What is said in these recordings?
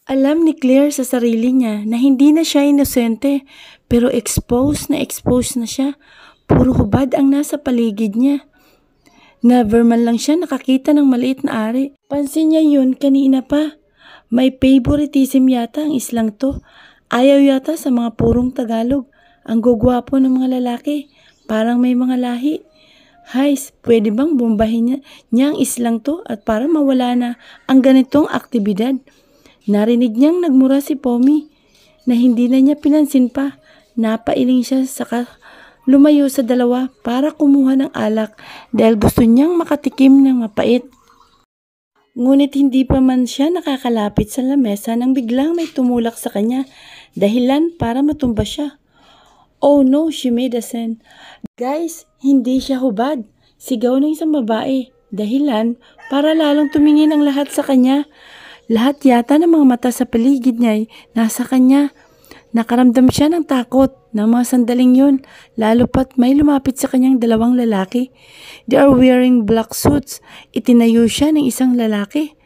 Alam ni Claire sa sarili niya na hindi na siya inosente, pero exposed na siya. Puro hubad ang nasa paligid niya. Never man lang siya nakakita ng maliit na ari. Pansin niya yun kanina pa. May favoritism yata ang islang to. Ayaw yata sa mga purong Tagalog. Ang gugwapo ng mga lalaki. Parang may mga lahi. Hays, pwede bang bombahin niya ang islang to at para mawala na ang ganitong aktibidad? Narinig niyang nagmura si Pomi na hindi na niya pinansin pa. Napailing siya saka lumayo sa dalawa para kumuha ng alak dahil gusto niyang makatikim ng mapait. Ngunit hindi pa man siya nakakalapit sa lamesa nang biglang may tumulak sa kanya, dahilan para matumba siya. Oh no, she made a sound. Guys, hindi siya hubad. Sigaw ng isang babae, dahilan para lalong tumingin ang lahat sa kanya. Lahat yata ng mga mata sa paligid niya ay nasa kanya. Nakaramdam siya ng takot ng mga sandaling yun, lalo pat may lumapit sa kanyang dalawang lalaki. They are wearing black suits. Itinayo siya ng isang lalaki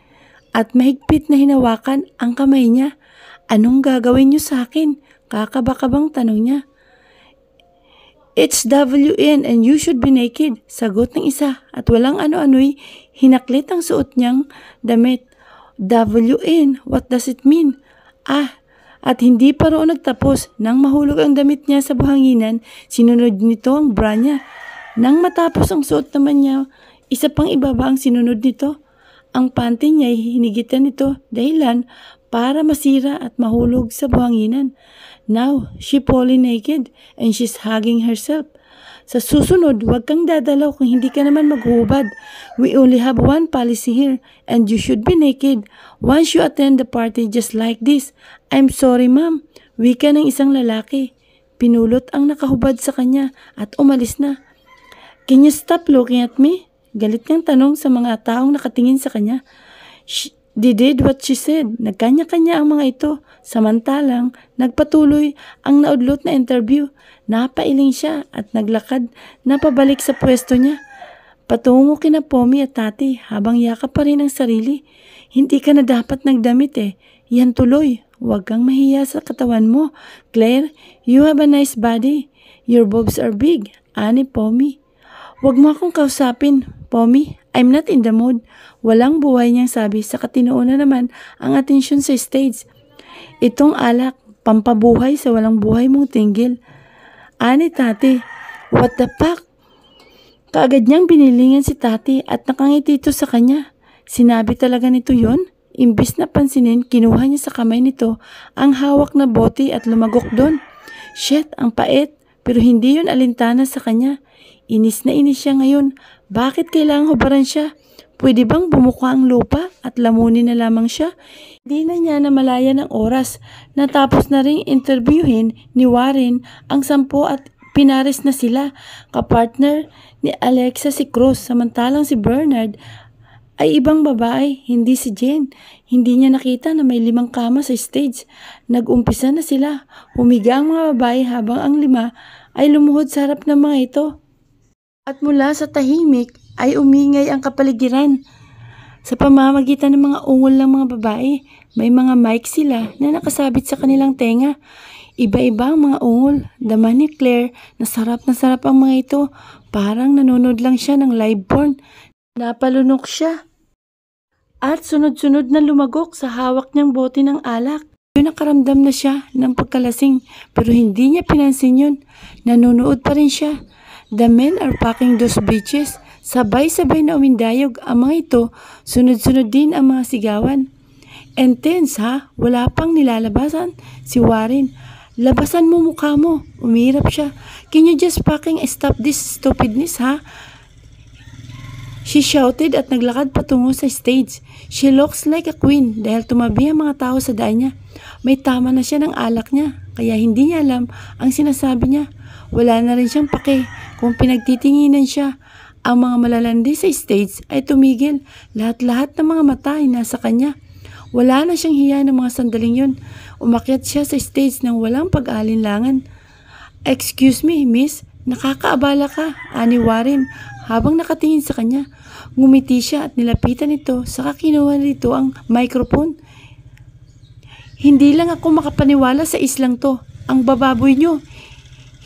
at mahigpit na hinawakan ang kamay niya. Anong gagawin niyo sa akin? Kakabakabang tanong niya. It's WN and you should be naked, sagot ng isa at walang ano-ano'y hinaklit ang suot niyang damit. WN, what does it mean? At hindi pa roon nagtapos nang mahulog ang damit niya sa buhanginan, sinunod nito ang bra niya. Nang matapos ang suot naman niya, isa pang ibaba ang sinunod nito. Ang panty niya ay hinigitan nito dahilan para masira at mahulog sa buhanginan. Now, she fully naked and she's hugging herself. Sa susunod, huwag kang dadalaw kung hindi ka naman maghuhubad. We only have one policy here and you should be naked once you attend the party just like this. I'm sorry ma'am, wika ng isang lalaki. Pinulot ang nakahubad sa kanya at umalis na. Can you stop looking at me? Galit niyang tanong sa mga taong nakatingin sa kanya. They did what she said. Nagkanya-kanya ang mga ito. Samantalang, nagpatuloy ang naudlot na interview. Napailing siya at naglakad na pabalik sa pwesto niya. Patungo kina Pomi at Tati habang yakap pa rin ang sarili. Hindi ka na dapat nagdamit eh. Yan tuloy. Huwag kang mahiya sa katawan mo. Claire, you have a nice body. Your boobs are big. Ani Pomi. Huwag mo akong kausapin, Pomi. I'm not in the mood. Walang buhay niyang sabi sa katinuunan naman ang atensyon sa stage. Itong alak, pampabuhay sa walang buhay mong tinggil. Ani Tati, what the fuck? Kaagad niyang binilingan si Tati at nakangiti ito sa kanya. Sinabi talaga nito yon. Imbis na pansinin, kinuha niya sa kamay nito ang hawak na bote at lumagok doon. Shit, ang pait, pero hindi yon alintana sa kanya. Inis na inis siya ngayon. Bakit kailangang hubaran siya? Pwede bang bumuka ang lupa at lamunin na lamang siya? Hindi na niya namalaya ng oras. Natapos na rin interviewin ni Warren ang 10 at pinares na sila. Kapartner ni Alexa si Cruz, samantalang si Bernard ay ibang babae, hindi si Jen. Hindi niya nakita na may 5 kama sa stage. Nag-umpisa na sila. Humiga ang mga babae habang ang 5 ay lumuhod sa harap ng mga ito. At mula sa tahimik ay umingay ang kapaligiran. Sa pamamagitan ng mga ungol ng mga babae, may mga mic sila na nakasabit sa kanilang tenga. Iba-iba ang mga ungol. Dama ni Claire na sarap ang mga ito. Parang nanonood lang siya ng live porn. Napalunok siya. At sunod-sunod na lumagok sa hawak niyang bote ng alak. Yun nakaramdam na siya ng pagkalasing pero hindi niya pinansin yun. Nanonood pa rin siya. The men are packing those bitches. Sabay-sabay na umindayog ang mga ito. Sunod-sunod din ang mga sigawan. Intense ha? Wala pang nilalabasan. Si Warren, labasan mo mukha mo. Umirap siya. Can you just fucking stop this stupidness ha? She shouted at naglakad patungo sa stage. She looks like a queen dahil tumabi ang mga tao sa daan niya. May tama na siya ng alak niya, kaya hindi niya alam ang sinasabi niya. Wala na rin siyang pake kung pinagtitinginan siya. Ang mga malalandi sa stage ay tumigil. Lahat-lahat ng mga mata ay nasa kanya. Wala na siyang hiya ng mga sandaling yun. Umakyat siya sa stage nang walang pag-alinlangan. Excuse me, miss. Nakakaabala ka, ani Warren, habang nakatingin sa kanya. Ngumiti siya at nilapitan ito, saka kinuha nito ang microphone. Hindi lang ako makapaniwala sa islang to. Ang bababoy nyo.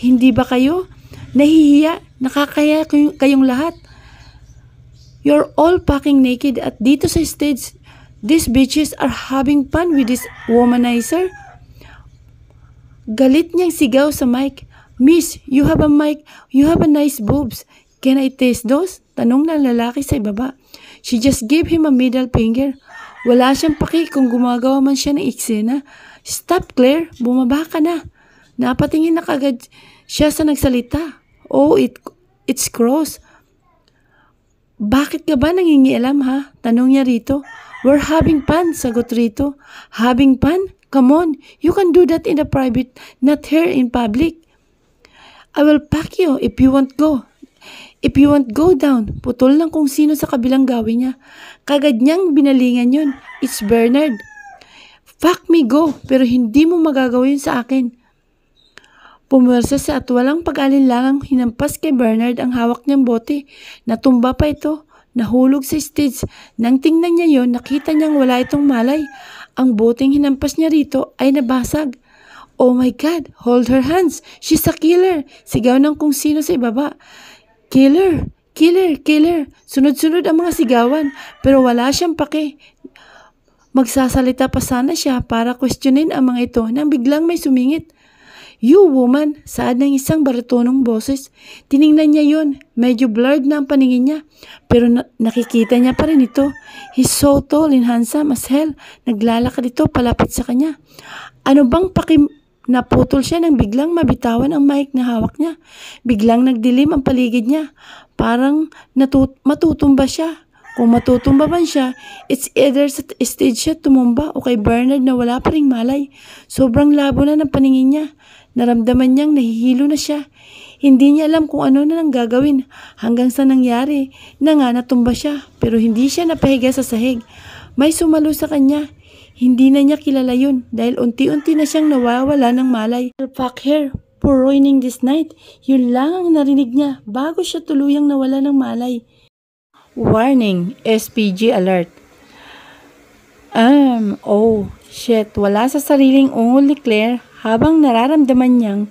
Hindi ba kayo nahihiya? Nakakaya kayong lahat. You're all fucking naked at dito sa stage. These bitches are having fun with this womanizer. Galit niyang sigaw sa mic. Miss, you have a mic. You have a nice boobs. Can I taste those? Tanong ng lalaki sa ibaba. She just gave him a middle finger. Wala siyang paki kung gumagawa man siya ng eksena. Stop, Claire. Bumaba ka na. Napatingin na kagad siya sa nagsalita. Oh, it's gross. Bakit ka ba nangingialam ha? Tanong niya rito. We're having fun, sagot rito. Having fun? Come on, you can do that in the private, not here in public. I will pack you if you won't go. If you won't go down, putol ng kung sino sa kabilang gawin niya. Kagad niyang binalingan yun. It's Bernard. Fuck me, go, pero hindi mo magagawa yun sa akin. Pumwersa siya at walang pag-alinlangang hinampas kay Bernard ang hawak niyang bote. Natumba pa ito. Nahulog sa stage. Nang tingnan niya yon, nakita niyang wala itong malay. Ang boteng hinampas niya rito ay nabasag. Oh my God, hold her hands. She's a killer. Sigaw ng kung sino sa ibaba. Killer, killer, killer. Sunod-sunod ang mga sigawan, pero wala siyang pake. Magsasalita pa sana siya para questionin ang mga ito nang biglang may sumingit. You woman, saad ng isang baritonong boses. Tiningnan niya yun. Medyo blurred na ang paningin niya. Pero nakikita niya pa rin ito. He's so tall and handsome as hell. Naglalakad ito palapit sa kanya. Ano bang naputol siya nang biglang mabitawan ang mic na hawak niya. Biglang nagdilim ang paligid niya. Parang matutumba siya. Kung matutumba man siya, it's either sa stage siya tumumba o kay Bernard na wala pa ring malay. Sobrang labo na ng paningin niya. Naramdaman niyang nahihilo na siya. Hindi niya alam kung ano na nang gagawin hanggang sa nangyari na nga natumba siya pero hindi siya napahiga sa sahig. May sumalo sa kanya. Hindi na niya kilala yun dahil unti-unti na siyang nawawala ng malay. Fuck her for ruining this night. Yun lang ang narinig niya bago siya tuluyang nawala ng malay. Warning, SPG alert. Oh, shit, wala sa sariling ungol ni Claire habang nararamdaman niyang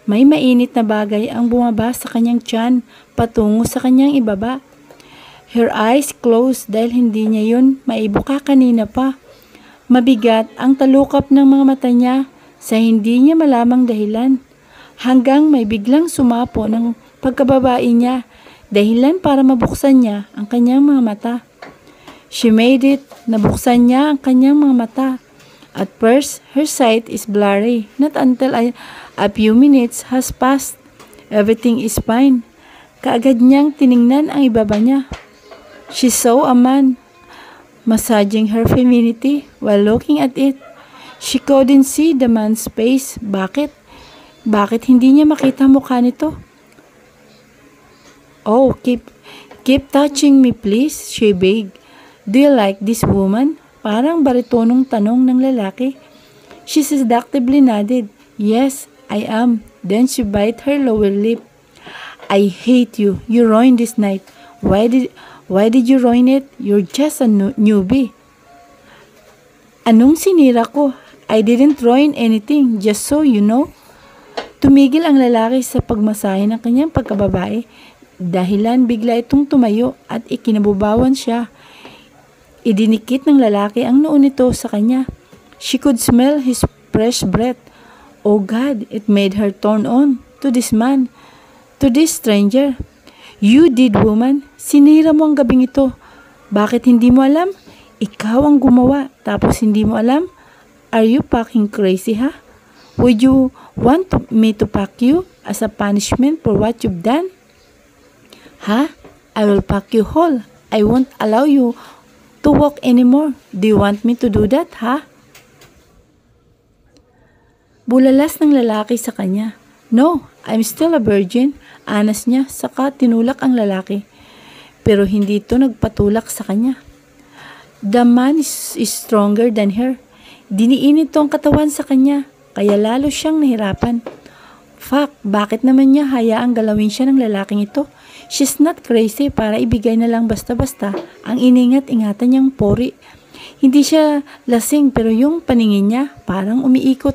may mainit na bagay ang bumaba sa kanyang tiyan patungo sa kanyang ibaba. Her eyes closed dahil hindi niya yun maibuka kanina pa. Mabigat ang talukap ng mga mata niya sa hindi niya malamang dahilan hanggang may biglang sumapo ng pagkababae niya dahilan para mabuksan niya ang kanyang mga mata. She made it. Nabuksan niya ang kanyang mga mata. At first, her sight is blurry. Not until a few minutes has passed. Everything is fine. Kaagad niyang tiningnan ang ibaba niya. She saw a man massaging her femininity while looking at it. She couldn't see the man's face. Bakit? Bakit hindi niya makita mukha nito? Oh, keep touching me please, she begged. Do you like this woman? Parang baritonong tanong ng lalaki. She seductively nodded. Yes, I am. Then she bit her lower lip. I hate you. You ruined this night. Why did you ruin it? You're just a newbie. Anong sinira ko? I didn't ruin anything, just so you know. Tumigil ang lalaki sa pagmasahe ng kanyang pagkababae. Dahilan bigla itong tumayo at ikinabubawan siya. Idinikit ng lalaki ang noo nito sa kanya. She could smell his fresh breath. Oh God, it made her turn on to this man, to this stranger. You did, woman. Sinira mo ang gabing ito. Bakit hindi mo alam? Ikaw ang gumawa, tapos hindi mo alam? Are you fucking crazy, ha? Would you want me to pack you as a punishment for what you've done? Ha? I will pack you whole. I won't allow you to walk anymore. Do you want me to do that, ha? Bulalas ng lalaki sa kanya. No, I'm still a virgin. Anas niya, saka tinulak ang lalaki. Pero hindi ito nagpatulak sa kanya. The man is stronger than her. Diniinit ito ang katawan sa kanya, kaya lalo siyang nahirapan. Fuck, bakit naman niya hayaang galawin siya ng lalaking ito? She's not crazy para ibigay na lang basta-basta ang iningat-ingatan niyang pori. Hindi siya lasing pero yung paningin niya parang umiikot.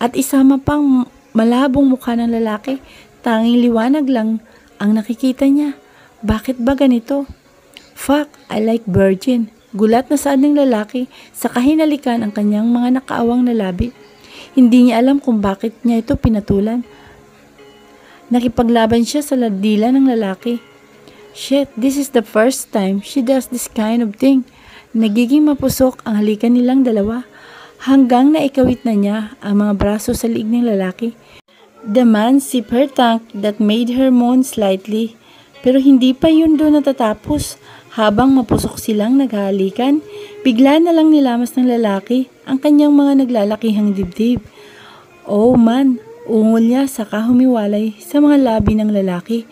At isama pang malabong mukha ng lalaki, tanging liwanag lang ang nakikita niya. Bakit ba ganito? Fuck, I like virgin. Gulat na saad ng lalaki sa kahinalikan ang kanyang mga nakaawang na labi. Hindi niya alam kung bakit niya ito pinatulan. Nakipaglaban siya sa dila ng lalaki. Shit, this is the first time she does this kind of thing. Nagiging mapusok ang halikan nilang dalawa hanggang naikawit na niya ang mga braso sa liig ng lalaki. The man sipped her tongue that made her moan slightly. Pero hindi pa yun doon natatapos. Habang mapusok silang naghahalikan, bigla na lang nilamas ng lalaki ang kanyang mga naglalakihang dibdib. Oh man, ungol niya saka humiwalay sa mga labi ng lalaki.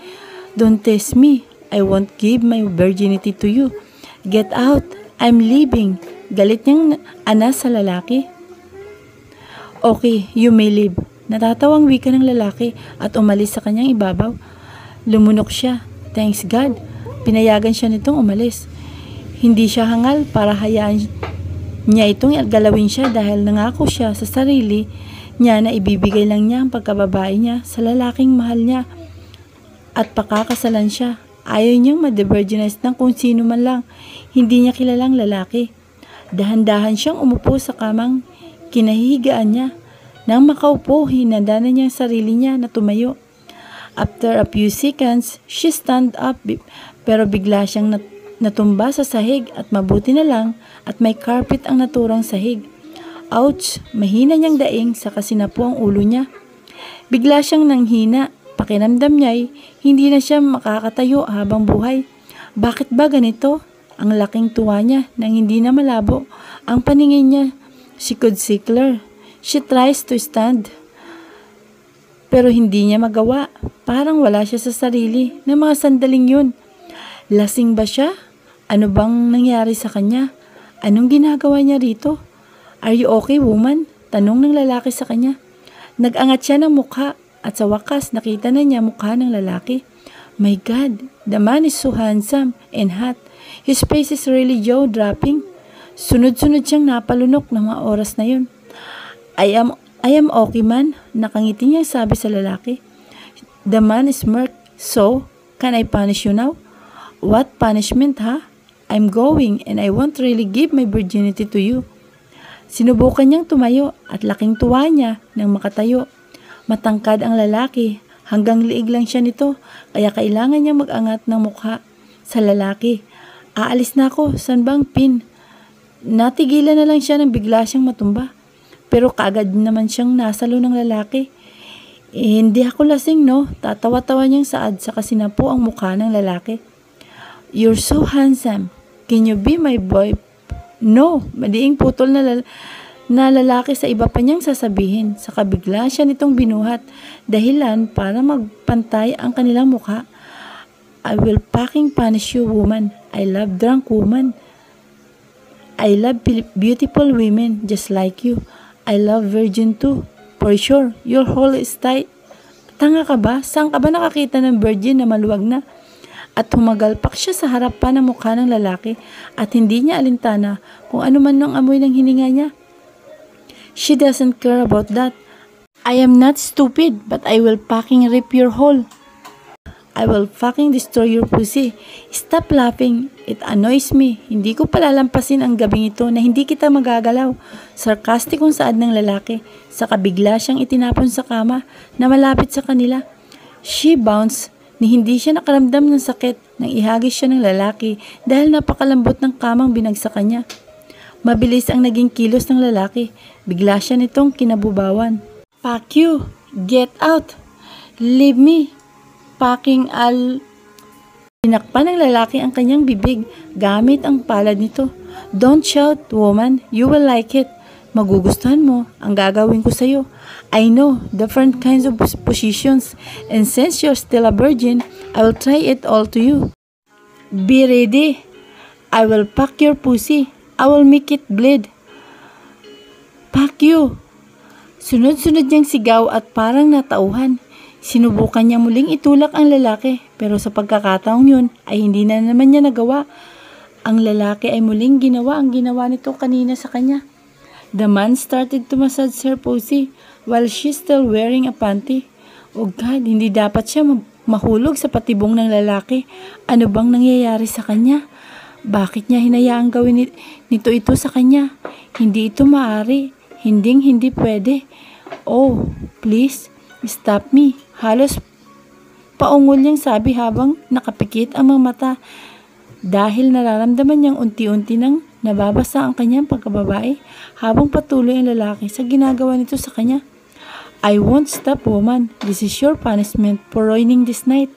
Don't test me. I won't give my virginity to you. Get out. I'm leaving. Galit niyang anas sa lalaki. Okay, you may leave. Natatawang wika ng lalaki at umalis sa kanyang ibabaw. Lumunok siya. Thanks God. Pinayagan siya nitong umalis. Hindi siya hangal para hayaan niya itong galawin siya dahil nangako siya sa sarili niya na ibibigay lang niya ang pagkababae niya sa lalaking mahal niya at pakakasalan siya. Ayaw niyang ma-devirginize ng kung sino man lang. Hindi niya kilalang lalaki. Dahan-dahan siyang umupo sa kamang kinahihigaan niya. Nang makaupo, hinanda na niya ang sarili niya na tumayo. After a few seconds, she stand up pero bigla siyang natumba sa sahig at mabuti na lang at may carpet ang naturang sahig. Ouch! Mahina niyang daing sa kasinapo ang ulo niya. Bigla siyang nanghina. Pakiramdam niya'y hindi na siya makakatayo habang buhay. Bakit ba ganito? Ang laking tuwa niya nang hindi na malabo ang paningin niya. She could see clear. She tries to stand. Pero hindi niya magawa. Parang wala siya sa sarili ng mga sandaling yun. Lasing ba siya? Ano bang nangyari sa kanya? Anong ginagawa niya rito? Are you okay, woman? Tanong ng lalaki sa kanya. Nag-angat siya ng mukha at sa wakas nakita na niya mukha ng lalaki. My God, the man is so handsome and hot. His face is really jaw-dropping. Sunod-sunod siyang napalunok ng mga oras na yun. I am okay man, nakangiti niya sabi sa lalaki. The man is smirked. So, can I punish you now? What punishment, ha? I'm going and I won't really give my virginity to you. Sinubukan niyang tumayo at laking tuwa niya nang makatayo. Matangkad ang lalaki, hanggang liig lang siya nito, kaya kailangan niyang mag-angat ng mukha sa lalaki. Aalis na ako, san bang pin? Natigilan na lang siya nang bigla siyang matumba. Pero kaagad naman siyang nasalo ng lalaki. Hindi ako lasing, no? Tatawa-tawa niyang saad sa kasinapo ang mukha ng lalaki. You're so handsome. Can you be my boy? No, madiing putol na lalaki sa iba pa niyang sasabihin. Sa kabigla siya nitong binuhat. Dahilan para magpantay ang kanilang mukha. I will fucking punish you, woman. I love drunk woman. I love beautiful women just like you. I love virgin too. For sure, your whole is tight. Tanga ka ba? Saan ka ba nakakita ng virgin na maluwag na? At humagalpak siya sa harapan ng mukha ng lalaki at hindi niya alintana kung ano man ng amoy ng hininga niya. She doesn't care about that. I am not stupid, but I will fucking rip your hole. I will fucking destroy your pussy. Stop laughing. It annoys me. Hindi ko palalampasin ang gabing ito na hindi kita magagalaw. Sarkastikong saad ng lalaki. Sa kabigla siyang itinapon sa kama na malapit sa kanila. She bounced ni hindi siya nakaramdam ng sakit nang ihagis siya ng lalaki dahil napakalambot ng kamang binagsakan niya. Mabilis ang naging kilos ng lalaki. Bigla siya nitong kinabubawan. Fuck you! Get out! Leave me! Pinakpan ng lalaki ang kanyang bibig gamit ang palad nito. Don't shout, woman. You will like it. Magugustuhan mo ang gagawin ko sa'yo. I know different kinds of positions, and since you're still a virgin, I will try it all to you. Be ready. I will pack your pussy. I will make it bleed. Pack you. Sunod-sunod niyang sigaw at parang natauhan. Sinubukan niya muling itulak ang lalaki, pero sa pagkakataong yun ay hindi na naman niya nagawa. Ang lalaki ay muling ginawa ang ginawa nito kanina sa kanya. The man started to massage her pussy while she's still wearing a panty. Oh God, hindi dapat siya mahulog sa patibong ng lalaki. Ano bang nangyayari sa kanya? Bakit niya hinayaang gawin nito ito sa kanya? Hindi ito maaari. Hindi pwede. Oh, please, stop me. Halos paungol niyang sabi habang nakapikit ang mga mata. Dahil nararamdaman niyang unti-unti nang nababasa ang kanyang pagkababae habang patuloy ang lalaki sa ginagawa nito sa kanya. I won't stop, woman. This is your punishment for ruining this night.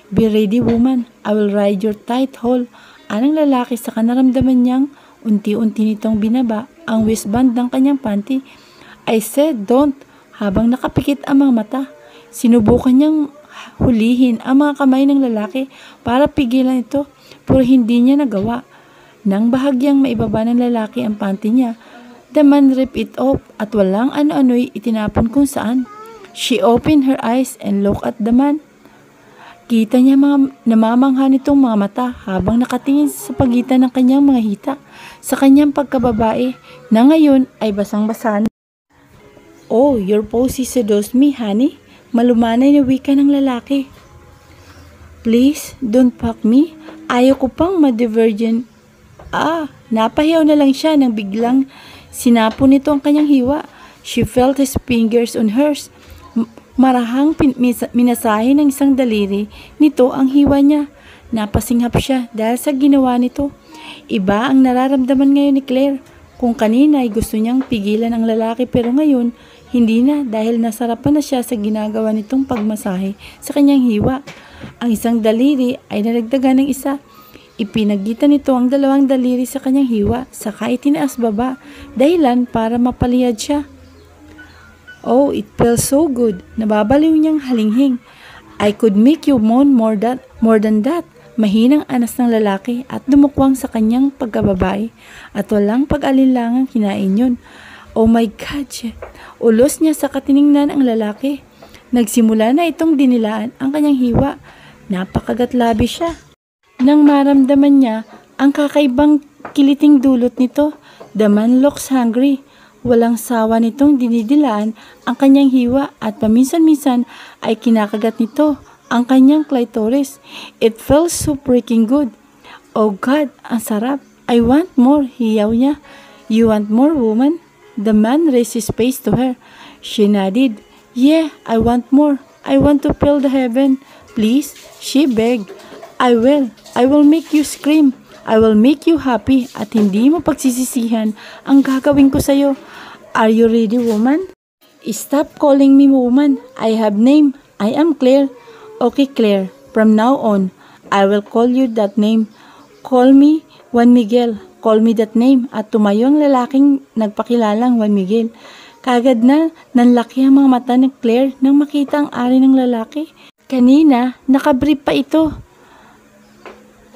Be ready, woman. I will ride your tight hole. Anang lalaki sa naramdaman niyang unti-unti nitong binaba ang waistband ng kanyang panty. I said, don't. Habang nakapikit ang mga mata, sinubukan niyang hulihin ang mga kamay ng lalaki para pigilan ito, pero hindi niya nagawa. Nang bahagyang maibaba ng lalaki ang panty niya, the man ripped it off at walang ano-ano'y itinapon kung saan. She opened her eyes and looked at the man. Kita niya namamangha nitong mga mata habang nakatingin sa pagitan ng kanyang mga hita sa kanyang pagkababae na ngayon ay basang-basa na. Oh, your pose seduced me, honey. Malumanay na wika ng lalaki. Please, don't fuck me. Ayaw ko pang ma-divergent. Napahiyaw na lang siya nang biglang sinapo nito ang kanyang hiwa. She felt his fingers on hers. Marahang minasahe ng isang daliri nito ang hiwa niya. Napasinghap siya dahil sa ginawa nito. Iba ang nararamdaman ngayon ni Claire. Kung kanina ay gusto niyang pigilan ang lalaki pero ngayon hindi na dahil nasarapan na siya sa ginagawa nitong pagmasahe sa kanyang hiwa. Ang isang daliri ay nalagdagan ng isa. Ipinagitan nito ang dalawang daliri sa kanyang hiwa saka itinaas baba dahilan para mapaliyad siya. Oh, it feels so good. Nababaliw niyang halinghing. I could make you moan more than that. Mahinang anas ng lalaki at dumukwang sa kanyang pagkababae at walang pag-alinlangang kinain yun. Oh my God! Ulos niya sa katiningnan ang lalaki. Nagsimula na itong dinilaan ang kanyang hiwa. Napakagatlabi siya. Nang maramdaman niya ang kakaibang kiliting dulot nito, the man looks hungry. Walang sawa nitong dinidilaan ang kanyang hiwa at paminsan-minsan ay kinakagat nito ang kanyang clitoris. It feels so freaking good. Oh God, ang sarap. I want more, hiyaw niya. You want more, woman? The man raised his face to her. She nodded. Yeah, I want more. I want to feel the heaven. Please, she begged. I will make you scream. I will make you happy at hindi mo pagsisisihan ang gagawin ko sa'yo. Are you ready, woman? Stop calling me woman. I have name. I am Claire. Okay, Claire. From now on, I will call you that name. Call me Juan Miguel. Call me that name. At tumayo ang lalaking nagpakilalang Juan Miguel. Kagad na nanlaki ang mga mata ni Claire nang makita ang ari ng lalaki. Kanina, nakabrief pa ito.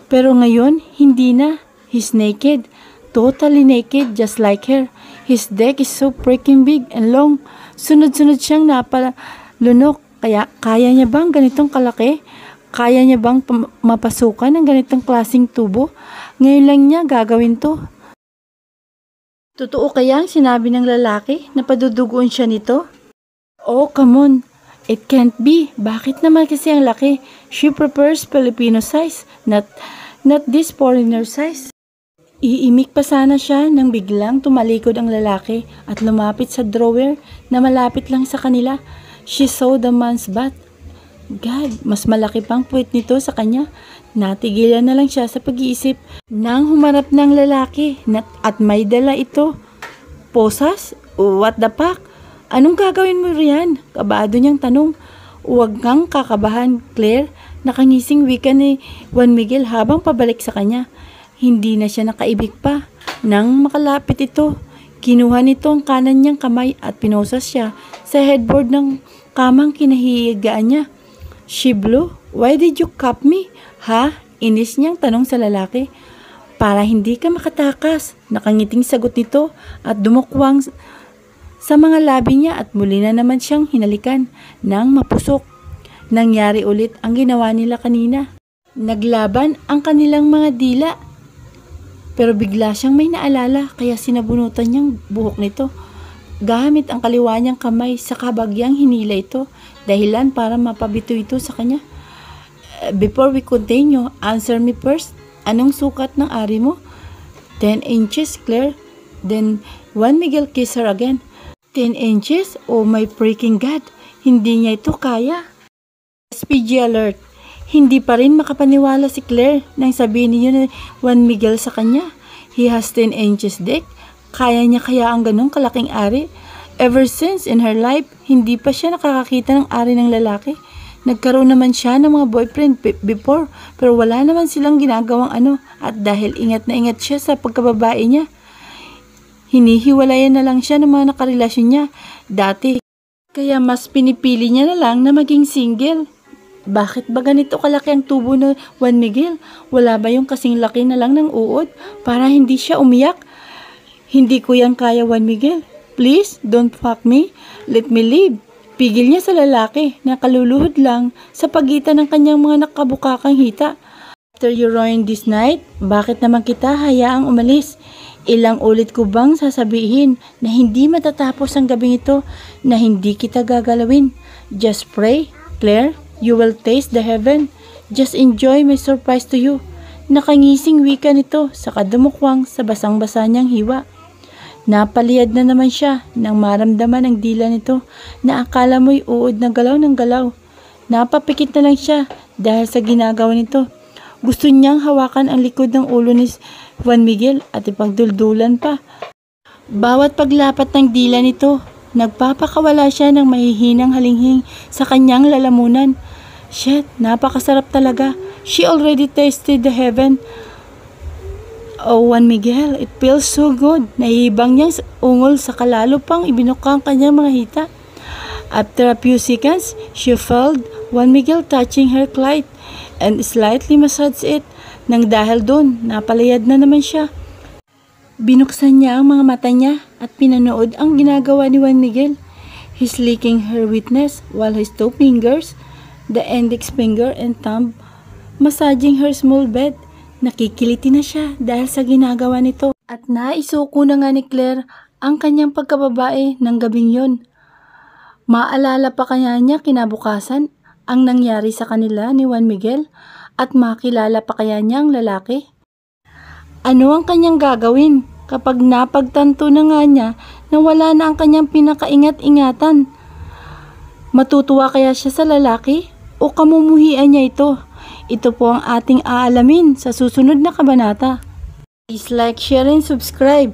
Pero ngayon, hindi na. He's naked. Totally naked, just like her. His dick is so freaking big and long. Sunod-sunod siyang napalunok. Kaya niya bang ganitong kalaki? Kaya niya bang mapasukan ng ganitong klaseng tubo? Ngayon lang niya gagawin to. Totoo kaya ang sinabi ng lalaki na paduduguan siya nito? Oh, come on. It can't be. Bakit naman kasi ang laki? She prefers Filipino size, not this foreigner size. Iimik pa sana siya nang biglang tumalikod ang lalaki at lumapit sa drawer na malapit lang sa kanila. She saw the man's butt. God, mas malaki pang puwet nito sa kanya. Natigilan na lang siya sa pag-iisip nang humarap ng lalaki at may dala ito. Posas? What the fuck? Anong gagawin mo riyan? Kabado niyang tanong. Huwag kang kakabahan, Claire. Nakangising wika ni Juan Miguel habang pabalik sa kanya. Hindi na siya nakaibig pa. Nang makalapit ito, kinuha nito ang kanan niyang kamay at pinosas siya sa headboard ng kamang kinahihigaan niya. Shiblo, why did you cuff me? Ha? Inis niyang tanong sa lalaki. Para hindi ka makatakas. Nakangiting sagot nito at dumukwang sa mga labi niya at muli na naman siyang hinalikan ng mapusok. Nangyari ulit ang ginawa nila kanina. Naglaban ang kanilang mga dila. Pero bigla siyang may naalala kaya sinabunutan niyang buhok nito. Gamit ang kaliwa niyang kamay sa kabagyang hinila ito, dahilan para mapabito ito sa kanya. Before we continue, answer me first. Anong sukat ng ari mo? 10 inches, Claire. Then, Juan Miguel kiss her again. 10 inches? Oh my freaking God. Hindi niya ito kaya. SPG alert. Hindi pa rin makapaniwala si Claire nang sabihin niyo na Juan Miguel sa kanya. He has 10 inches dick. Kaya niya kaya ang ganong kalaking ari? Ever since in her life, hindi pa siya nakakakita ng ari ng lalaki. Nagkaroon naman siya ng mga boyfriend before, pero wala naman silang ginagawang ano, at dahil ingat na ingat siya sa pagkababae niya, hinihiwalayan na lang siya ng mga nakarelasyon niya dati. Kaya mas pinipili niya na lang na maging single. Bakit ba ganito kalaki ang tubo ng Juan Miguel? Wala ba yung kasing laki na lang ng uod para hindi siya umiyak? Hindi ko yan kaya, Juan Miguel. Please, don't fuck me. Let me live. Pigil niya sa lalaki na kaluluhod lang sa pagitan ng kanyang mga nakabukakang hita. After you ruin this night, bakit naman kita hayaang umalis? Ilang ulit ko bang sasabihin na hindi matatapos ang gabing ito, na hindi kita gagalawin? Just pray, Claire. You will taste the heaven. Just enjoy my surprise to you. Nakangising wika nito sa kadumukwang sa basang-basa niyang hiwa. Napaliyad na naman siya nang maramdaman ang dila nito na akala mo'y uod na galaw ng galaw. Napapikit na lang siya dahil sa ginagawa nito. Gusto niyang hawakan ang likod ng ulo ni Juan Miguel at ipagduldulan pa. Bawat paglapat ng dila nito, nagpapakawala siya ng mahihinang halinghing sa kanyang lalamunan. Shit, napakasarap talaga. She already tasted the heaven. Oh, Juan Miguel, it feels so good. Nahihibang niyang ungol sa kalalo pang ibinukang kanyang mga hita. After a few seconds, she felt Juan Miguel touching her clit and slightly massaged it. Nang dahil doon, napalayad na naman siya. Binuksan niya ang mga mata niya at pinanood ang ginagawa ni Juan Miguel. He's licking her witness while his two fingers, the index finger and thumb, massaging her small bed. Nakikiliti na siya dahil sa ginagawa nito. At naisuko na nga ni Claire ang kanyang pagkababae ng gabing yon. Maalala pa kaya niya kinabukasan ang nangyari sa kanila ni Juan Miguel at makilala pa kaya niya ang lalaki? Ano ang kanyang gagawin kapag napagtanto na nga niya na wala na ang kanyang pinakaingat-ingatan? Matutuwa kaya siya sa lalaki o kamumuhian niya ito? Ito po ang ating aalamin sa susunod na kabanata. Please like, share, and subscribe.